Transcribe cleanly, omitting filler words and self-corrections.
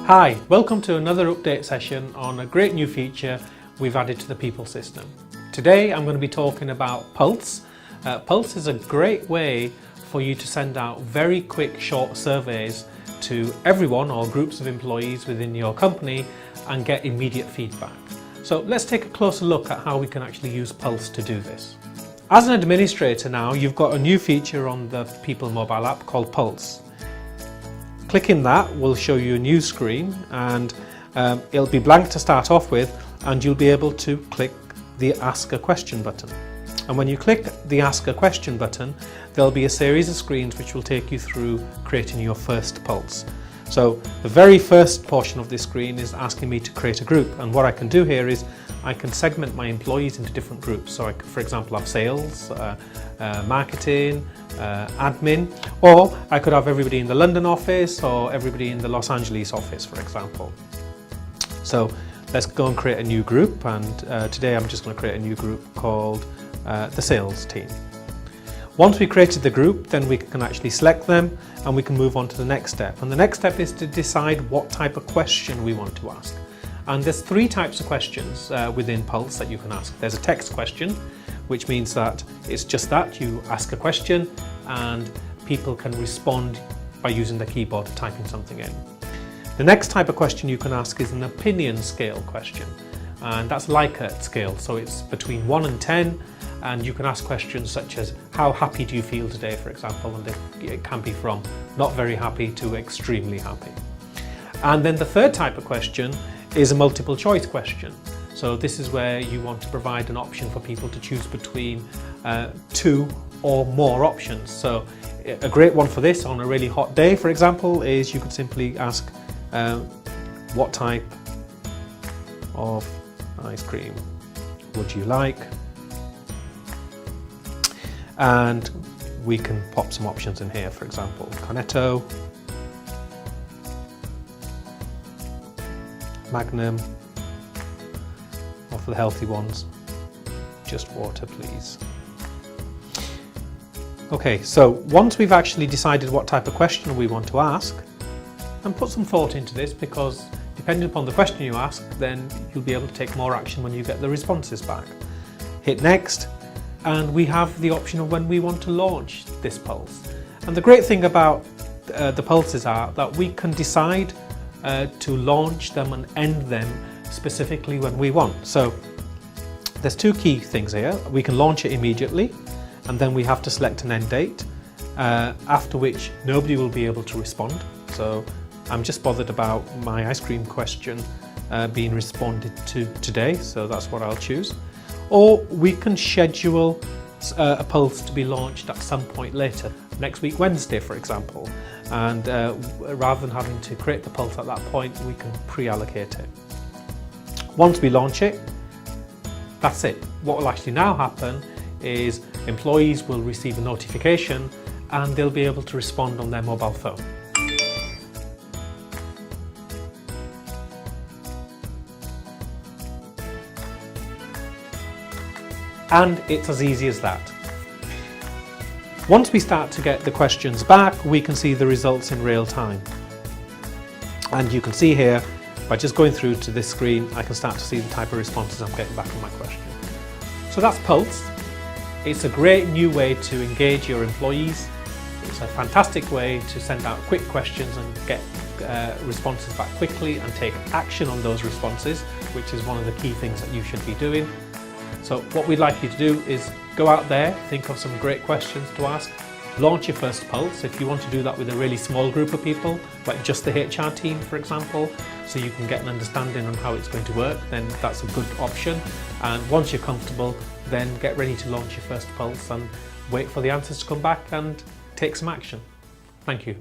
Hi, welcome to another update session on a great new feature we've added to the people system. Today I'm going to be talking about Pulse. Pulse is a great way for you to send out very quick short surveys to everyone or groups of employees within your company and get immediate feedback. So let's take a closer look at how we can actually use Pulse to do this. As an administrator now, you've got a new feature on the People mobile app called Pulse. Clicking that will show you a new screen, and it'll be blank to start off with, and you'll be able to click the Ask a Question button. And when you click the Ask a Question button, there'll be a series of screens which will take you through creating your first Pulse. So the very first portion of this screen is asking me to create a group, and what I can do here is I can segment my employees into different groups. So I could, for example, have sales, marketing, admin, or I could have everybody in the London office or everybody in the Los Angeles office, for example. So let's go and create a new group, and today I'm just going to create a new group called the sales team. Once we created the group, then we can actually select them and we can move on to the next step. And the next step is to decide what type of question we want to ask. And there's three types of questions within Pulse that you can ask. There's a text question, which means that it's just that you ask a question and people can respond by using the keyboard, typing something in. The next type of question you can ask is an opinion scale question, and that's Likert scale. So it's between 1 and 10, and you can ask questions such as how happy do you feel today, for example, and it can be from not very happy to extremely happy. And then the third type of question is a multiple choice question. So this is where you want to provide an option for people to choose between two or more options. So a great one for this on a really hot day, for example, is you could simply ask what type of ice cream would you like? And we can pop some options in here, for example, Cornetto, Magnum, or for the healthy ones, just water please. Okay, so once we've actually decided what type of question we want to ask, and put some thought into this, because depending upon the question you ask, then you'll be able to take more action when you get the responses back. Hit next, and we have the option of when we want to launch this Pulse. And the great thing about the Pulses are that we can decide to launch them and end them specifically when we want. So there's two key things here. We can launch it immediately, and then we have to select an end date, after which nobody will be able to respond. So I'm just bothered about my ice cream question being responded to today, so that's what I'll choose. Or we can schedule a Pulse to be launched at some point later, next week Wednesday, for example. And rather than having to create the Pulse at that point, we can pre-allocate it. Once we launch it, that's it. What will actually now happen is employees will receive a notification and they'll be able to respond on their mobile phone. And it's as easy as that. Once we start to get the questions back, we can see the results in real time. And you can see here, by just going through to this screen, I can start to see the type of responses I'm getting back on my question. So that's Pulse. It's a great new way to engage your employees. It's a fantastic way to send out quick questions and get responses back quickly and take action on those responses, which is one of the key things that you should be doing. So what we'd like you to do is go out there, think of some great questions to ask, launch your first Pulse. If you want to do that with a really small group of people, like just the HR team, for example, so you can get an understanding on how it's going to work, then that's a good option. And once you're comfortable, then get ready to launch your first Pulse and wait for the answers to come back and take some action. Thank you.